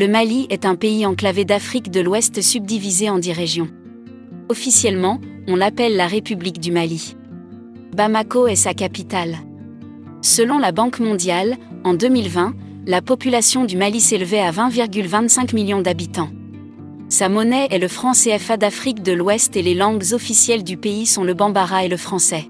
Le Mali est un pays enclavé d'Afrique de l'Ouest subdivisé en 10 régions. Officiellement, on l'appelle la République du Mali. Bamako est sa capitale. Selon la Banque mondiale, en 2020, la population du Mali s'élevait à 20,25 millions d'habitants. Sa monnaie est le franc CFA d'Afrique de l'Ouest et les langues officielles du pays sont le bambara et le français.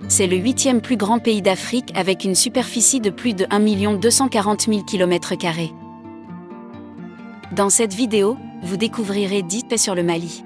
C'est le 8e plus grand pays d'Afrique avec une superficie de plus de 1 240 000 km². Dans cette vidéo, vous découvrirez 10 faits sur le Mali.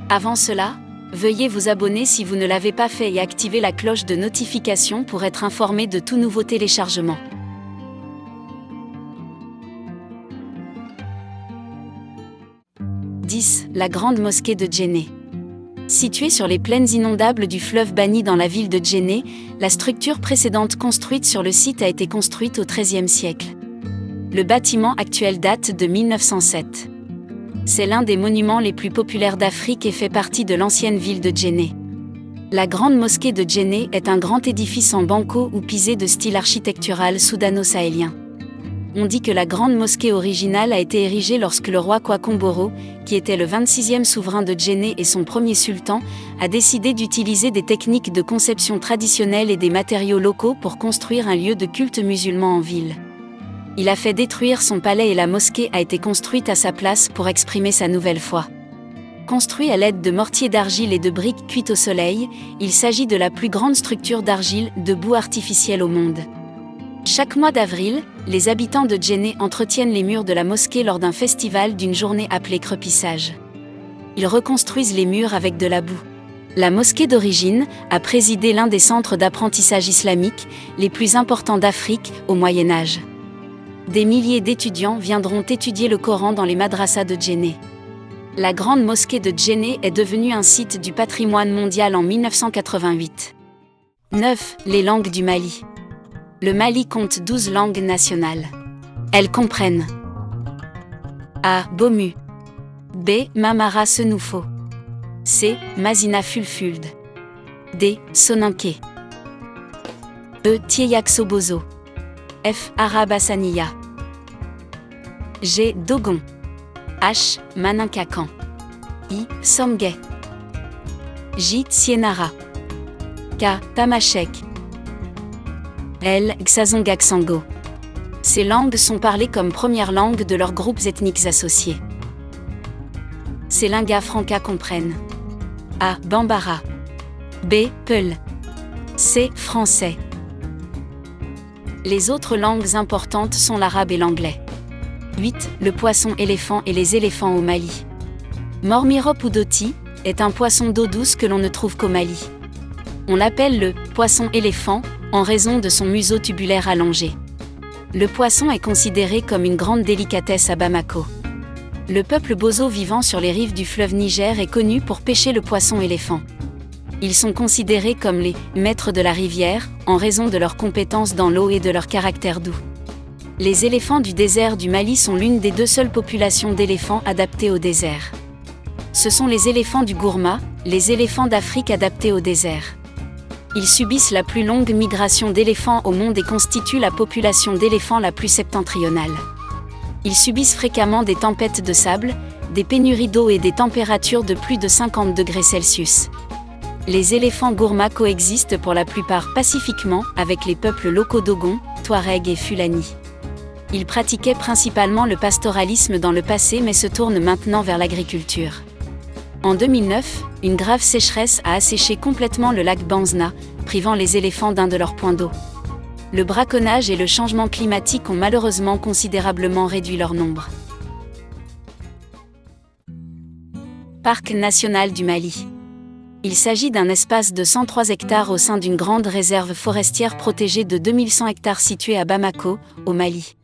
Avant cela, veuillez vous abonner si vous ne l'avez pas fait et activer la cloche de notification pour être informé de tout nouveau téléchargement. La grande mosquée de Djenné. Située sur les plaines inondables du fleuve Bani dans la ville de Djenné, la structure précédente construite sur le site a été construite au XIIIe siècle. Le bâtiment actuel date de 1907. C'est l'un des monuments les plus populaires d'Afrique et fait partie de l'ancienne ville de Djenné. La grande mosquée de Djenné est un grand édifice en banco ou pisé de style architectural soudano-sahélien. On dit que la grande mosquée originale a été érigée lorsque le roi Kwakomboro, qui était le 26e souverain de Djenné et son premier sultan, a décidé d'utiliser des techniques de conception traditionnelles et des matériaux locaux pour construire un lieu de culte musulman en ville. Il a fait détruire son palais et la mosquée a été construite à sa place pour exprimer sa nouvelle foi. Construit à l'aide de mortiers d'argile et de briques cuites au soleil, il s'agit de la plus grande structure d'argile de boue artificielle au monde. Chaque mois d'avril, les habitants de Djenné entretiennent les murs de la mosquée lors d'un festival d'une journée appelée crepissage. Ils reconstruisent les murs avec de la boue. La mosquée d'origine a présidé l'un des centres d'apprentissage islamique les plus importants d'Afrique au Moyen Âge. Des milliers d'étudiants viendront étudier le Coran dans les madrasas de Djenné. La grande mosquée de Djenné est devenue un site du patrimoine mondial en 1988. 9. Les langues du Mali. Le Mali compte 12 langues nationales. Elles comprennent A. Bomu. B. Mamara Senoufo. C. Mazina Fulfulde. D. Soninké. E. Tieyak Sobozo. F. Arabe Hassaniya. G. Dogon. H. Maninkakan. I. Somgay. J. Tsienara. K. Tamashek. L. Xazongaksango. Ces langues sont parlées comme première langue de leurs groupes ethniques associés. Ces lingas francas comprennent A. Bambara. B. Peul. C. Français. Les autres langues importantes sont l'arabe et l'anglais. 8. Le poisson-éléphant et les éléphants au Mali. Mormirop udoti est un poisson d'eau douce que l'on ne trouve qu'au Mali. On l'appelle le poisson-éléphant en raison de son museau tubulaire allongé. Le poisson est considéré comme une grande délicatesse à Bamako. Le peuple bozo vivant sur les rives du fleuve Niger est connu pour pêcher le poisson-éléphant. Ils sont considérés comme les « maîtres de la rivière » en raison de leurs compétences dans l'eau et de leur caractère doux. Les éléphants du désert du Mali sont l'une des 2 seules populations d'éléphants adaptées au désert. Ce sont les éléphants du Gourma, les éléphants d'Afrique adaptés au désert. Ils subissent la plus longue migration d'éléphants au monde et constituent la population d'éléphants la plus septentrionale. Ils subissent fréquemment des tempêtes de sable, des pénuries d'eau et des températures de plus de 50 degrés Celsius. Les éléphants gourma coexistent pour la plupart pacifiquement avec les peuples locaux Dogon, Touareg et Fulani. Ils pratiquaient principalement le pastoralisme dans le passé mais se tournent maintenant vers l'agriculture. En 2009, une grave sécheresse a asséché complètement le lac Banzna, privant les éléphants d'un de leurs points d'eau. Le braconnage et le changement climatique ont malheureusement considérablement réduit leur nombre. Parc national du Mali. Il s'agit d'un espace de 103 hectares au sein d'une grande réserve forestière protégée de 2100 hectares située à Bamako, au Mali.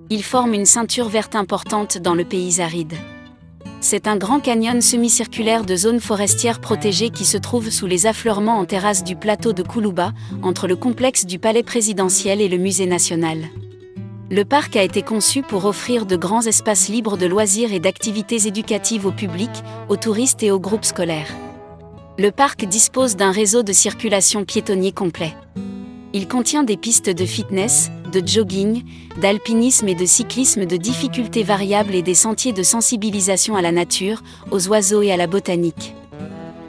Il forme une ceinture verte importante dans le pays aride. C'est un grand canyon semi-circulaire de zones forestières protégées qui se trouve sous les affleurements en terrasse du plateau de Koulouba, entre le complexe du palais présidentiel et le musée national. Le parc a été conçu pour offrir de grands espaces libres de loisirs et d'activités éducatives au public, aux touristes et aux groupes scolaires. Le parc dispose d'un réseau de circulation piétonnier complet. Il contient des pistes de fitness, de jogging, d'alpinisme et de cyclisme de difficultés variables et des sentiers de sensibilisation à la nature, aux oiseaux et à la botanique.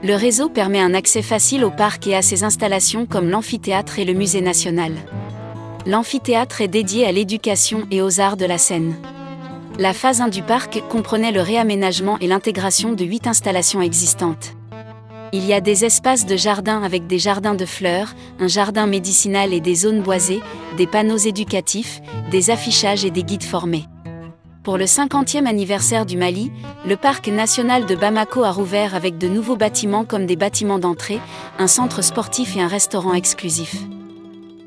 Le réseau permet un accès facile au parc et à ses installations comme l'amphithéâtre et le musée national. L'amphithéâtre est dédié à l'éducation et aux arts de la scène. La phase 1 du parc comprenait le réaménagement et l'intégration de 8 installations existantes. Il y a des espaces de jardin avec des jardins de fleurs, un jardin médicinal et des zones boisées, des panneaux éducatifs, des affichages et des guides formés. Pour le 50e anniversaire du Mali, le parc national de Bamako a rouvert avec de nouveaux bâtiments comme des bâtiments d'entrée, un centre sportif et un restaurant exclusif.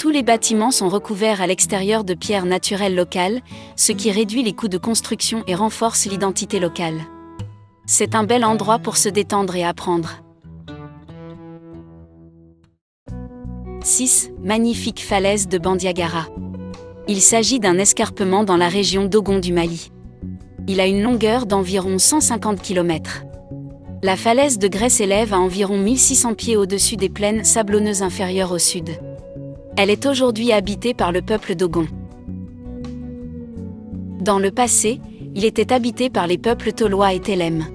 Tous les bâtiments sont recouverts à l'extérieur de pierres naturelles locales, ce qui réduit les coûts de construction et renforce l'identité locale. C'est un bel endroit pour se détendre et apprendre. 6. Magnifique falaise de Bandiagara. Il s'agit d'un escarpement dans la région d'Ogon du Mali. Il a une longueur d'environ 150 km. La falaise de Grès s'élève à environ 1600 pieds au-dessus des plaines sablonneuses inférieures au sud. Elle est aujourd'hui habitée par le peuple d'Ogon. Dans le passé, il était habité par les peuples Tolois et Télème.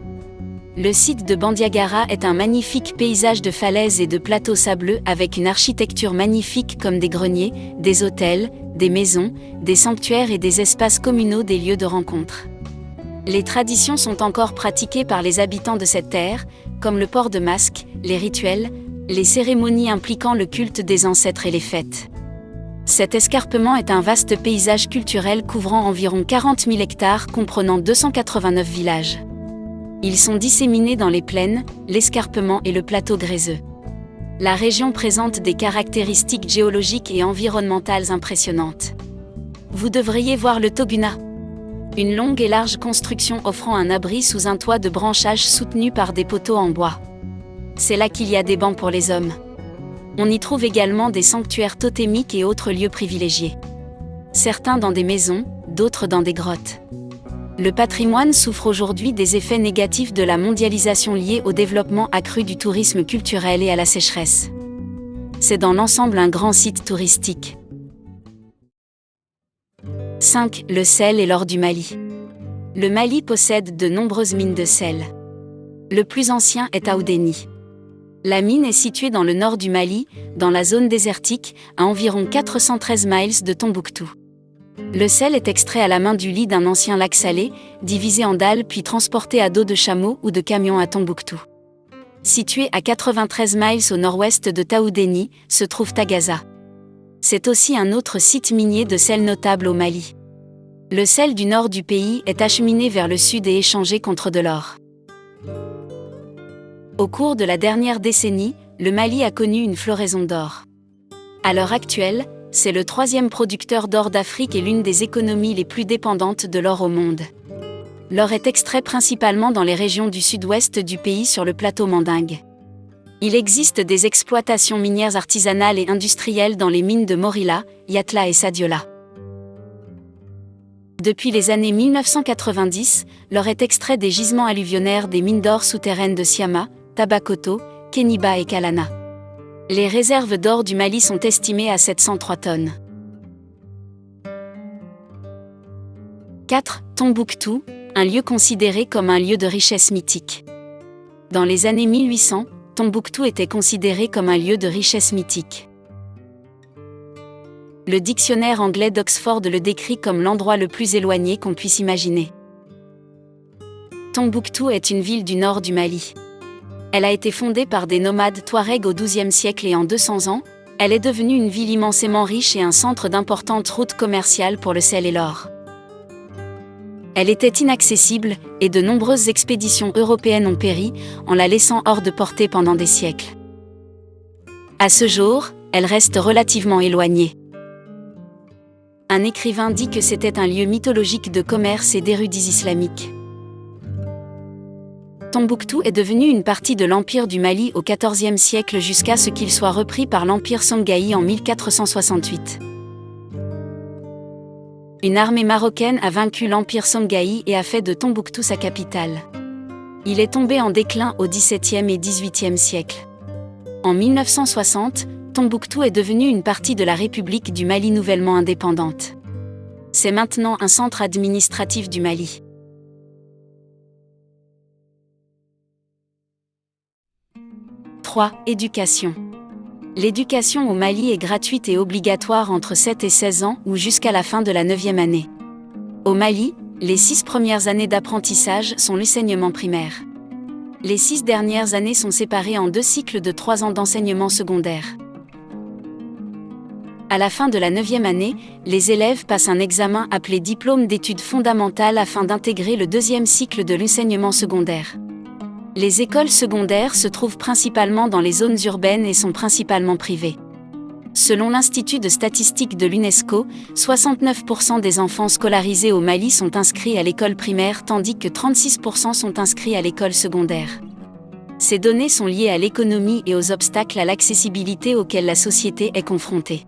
Le site de Bandiagara est un magnifique paysage de falaises et de plateaux sableux avec une architecture magnifique comme des greniers, des hôtels, des maisons, des sanctuaires et des espaces communaux, des lieux de rencontre. Les traditions sont encore pratiquées par les habitants de cette terre, comme le port de masques, les rituels, les cérémonies impliquant le culte des ancêtres et les fêtes. Cet escarpement est un vaste paysage culturel couvrant environ 40 000 hectares comprenant 289 villages. Ils sont disséminés dans les plaines, l'escarpement et le plateau gréseux. La région présente des caractéristiques géologiques et environnementales impressionnantes. Vous devriez voir le Toguna. Une longue et large construction offrant un abri sous un toit de branchages soutenus par des poteaux en bois. C'est là qu'il y a des bancs pour les hommes. On y trouve également des sanctuaires totémiques et autres lieux privilégiés. Certains dans des maisons, d'autres dans des grottes. Le patrimoine souffre aujourd'hui des effets négatifs de la mondialisation liée au développement accru du tourisme culturel et à la sécheresse. C'est dans l'ensemble un grand site touristique. 5. Le sel et l'or du Mali. Le Mali possède de nombreuses mines de sel. Le plus ancien est à Oudéni. La mine est située dans le nord du Mali, dans la zone désertique, à environ 413 miles de Tombouctou. Le sel est extrait à la main du lit d'un ancien lac salé, divisé en dalles puis transporté à dos de chameaux ou de camions à Tombouctou. Situé à 93 miles au nord-ouest de Taoudéni, se trouve Tagaza. C'est aussi un autre site minier de sel notable au Mali. Le sel du nord du pays est acheminé vers le sud et échangé contre de l'or. Au cours de la dernière décennie, le Mali a connu une floraison d'or. À l'heure actuelle, c'est le 3e producteur d'or d'Afrique et l'une des économies les plus dépendantes de l'or au monde. L'or est extrait principalement dans les régions du sud-ouest du pays sur le plateau Mandingue. Il existe des exploitations minières artisanales et industrielles dans les mines de Morila, Yatla et Sadiola. Depuis les années 1990, l'or est extrait des gisements alluvionnaires des mines d'or souterraines de Siama, Tabakoto, Kéniba et Kalana. Les réserves d'or du Mali sont estimées à 703 tonnes. 4. Tombouctou, un lieu considéré comme un lieu de richesse mythique. Dans les années 1800, Tombouctou était considéré comme un lieu de richesse mythique. Le dictionnaire anglais d'Oxford le décrit comme l'endroit le plus éloigné qu'on puisse imaginer. Tombouctou est une ville du nord du Mali. Elle a été fondée par des nomades Touaregs au XIIe siècle et en 200 ans, elle est devenue une ville immensément riche et un centre d'importantes routes commerciales pour le sel et l'or. Elle était inaccessible, et de nombreuses expéditions européennes ont péri, en la laissant hors de portée pendant des siècles. À ce jour, elle reste relativement éloignée. Un écrivain dit que c'était un lieu mythologique de commerce et d'érudits islamiques. Tombouctou est devenu une partie de l'Empire du Mali au XIVe siècle jusqu'à ce qu'il soit repris par l'Empire Songhai en 1468. Une armée marocaine a vaincu l'Empire Songhai et a fait de Tombouctou sa capitale. Il est tombé en déclin au XVIIe et XVIIIe siècle. En 1960, Tombouctou est devenue une partie de la République du Mali nouvellement indépendante. C'est maintenant un centre administratif du Mali. 3. Éducation. L'éducation au Mali est gratuite et obligatoire entre 7 et 16 ans ou jusqu'à la fin de la 9e année. Au Mali, les 6 premières années d'apprentissage sont l'enseignement primaire. Les 6 dernières années sont séparées en 2 cycles de 3 ans d'enseignement secondaire. À la fin de la 9e année, les élèves passent un examen appelé diplôme d'études fondamentales afin d'intégrer le 2e cycle de l'enseignement secondaire. Les écoles secondaires se trouvent principalement dans les zones urbaines et sont principalement privées. Selon l'Institut de statistique de l'UNESCO, 69% des enfants scolarisés au Mali sont inscrits à l'école primaire tandis que 36% sont inscrits à l'école secondaire. Ces données sont liées à l'économie et aux obstacles à l'accessibilité auxquels la société est confrontée.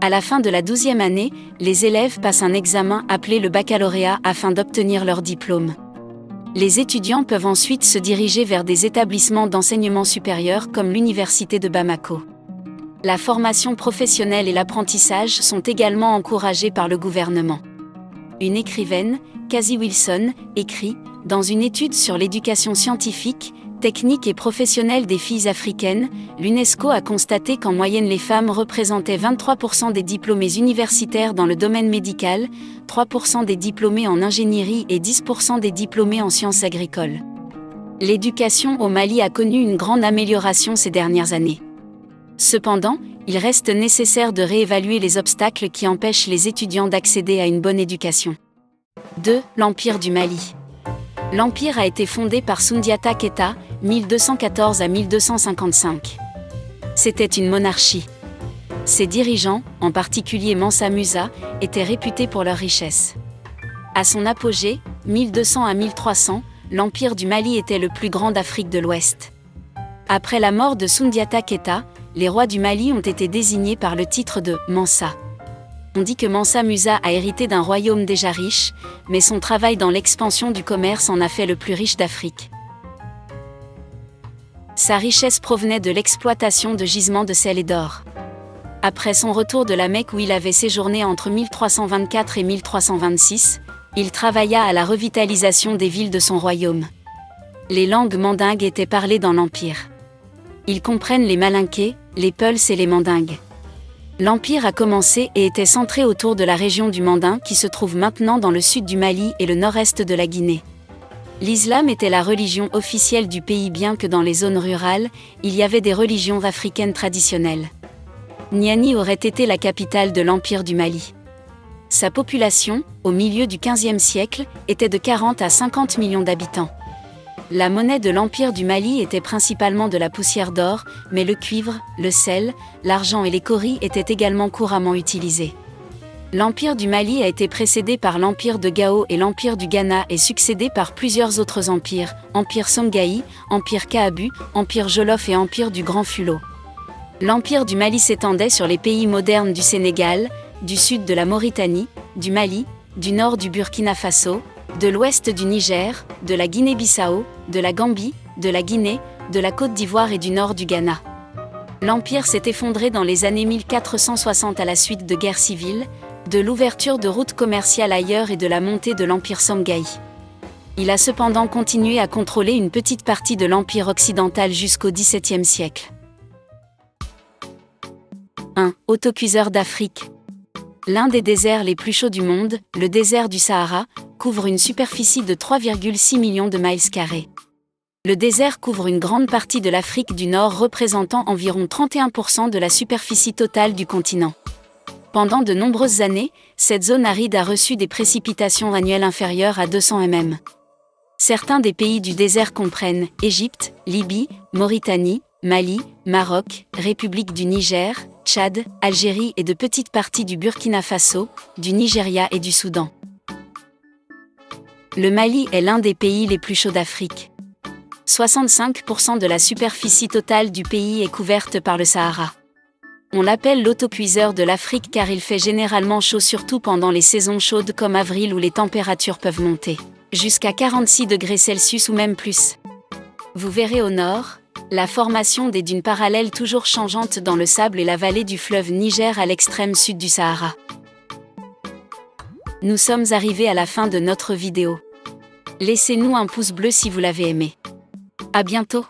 À la fin de la 12e année, les élèves passent un examen appelé le baccalauréat afin d'obtenir leur diplôme. Les étudiants peuvent ensuite se diriger vers des établissements d'enseignement supérieur comme l'Université de Bamako. La formation professionnelle et l'apprentissage sont également encouragés par le gouvernement. Une écrivaine, Cassie Wilson, écrit « Dans une étude sur l'éducation scientifique, technique et professionnelle des filles africaines, l'UNESCO a constaté qu'en moyenne les femmes représentaient 23% des diplômés universitaires dans le domaine médical, 3% des diplômés en ingénierie et 10% des diplômés en sciences agricoles. » L'éducation au Mali a connu une grande amélioration ces dernières années. Cependant, il reste nécessaire de réévaluer les obstacles qui empêchent les étudiants d'accéder à une bonne éducation. 2. L'Empire du Mali. L'Empire a été fondé par Soundiata Keita, 1214 à 1255. C'était une monarchie. Ses dirigeants, en particulier Mansa Musa, étaient réputés pour leur richesse. À son apogée, 1200 à 1300, l'Empire du Mali était le plus grand d'Afrique de l'Ouest. Après la mort de Soundiata Keita, les rois du Mali ont été désignés par le titre de Mansa. On dit que Mansa Musa a hérité d'un royaume déjà riche, mais son travail dans l'expansion du commerce en a fait le plus riche d'Afrique. Sa richesse provenait de l'exploitation de gisements de sel et d'or. Après son retour de la Mecque où il avait séjourné entre 1324 et 1326, il travailla à la revitalisation des villes de son royaume. Les langues mandingues étaient parlées dans l'Empire. Ils comprennent les Malinqués, les Peuls et les Mandingues. L'Empire a commencé et était centré autour de la région du Mandin qui se trouve maintenant dans le sud du Mali et le nord-est de la Guinée. L'islam était la religion officielle du pays bien que dans les zones rurales, il y avait des religions africaines traditionnelles. Niani aurait été la capitale de l'Empire du Mali. Sa population, au milieu du XVe siècle, était de 40 à 50 millions d'habitants. La monnaie de l'Empire du Mali était principalement de la poussière d'or, mais le cuivre, le sel, l'argent et les cauris étaient également couramment utilisés. L'Empire du Mali a été précédé par l'Empire de Gao et l'Empire du Ghana et succédé par plusieurs autres empires, Empire Songhai, Empire Kaabu, Empire Jolof et Empire du Grand Fulot. L'Empire du Mali s'étendait sur les pays modernes du Sénégal, du sud de la Mauritanie, du Mali, du nord du Burkina Faso, de l'ouest du Niger, de la Guinée-Bissau, de la Gambie, de la Guinée, de la Côte d'Ivoire et du nord du Ghana. L'Empire s'est effondré dans les années 1460 à la suite de guerres civiles, de l'ouverture de routes commerciales ailleurs et de la montée de l'Empire Songhai. Il a cependant continué à contrôler une petite partie de l'Empire occidental jusqu'au XVIIe siècle. 1. Autocuiseur d'Afrique. L'un des déserts les plus chauds du monde, le désert du Sahara, couvre une superficie de 3,6 millions de miles carrés. Le désert couvre une grande partie de l'Afrique du Nord représentant environ 31% de la superficie totale du continent. Pendant de nombreuses années, cette zone aride a reçu des précipitations annuelles inférieures à 200 mm. Certains des pays du désert comprennent Égypte, Libye, Mauritanie, Mali, Maroc, République du Niger, Tchad, Algérie et de petites parties du Burkina Faso, du Nigeria et du Soudan. Le Mali est l'un des pays les plus chauds d'Afrique. 65% de la superficie totale du pays est couverte par le Sahara. On l'appelle l'autocuiseur de l'Afrique car il fait généralement chaud surtout pendant les saisons chaudes comme avril où les températures peuvent monter jusqu'à 46 degrés Celsius ou même plus. Vous verrez au nord, La formation des dunes parallèles toujours changeantes dans le sable et la vallée du fleuve Niger à l'extrême sud du Sahara. Nous sommes arrivés à la fin de notre vidéo. Laissez-nous un pouce bleu si vous l'avez aimé. À bientôt.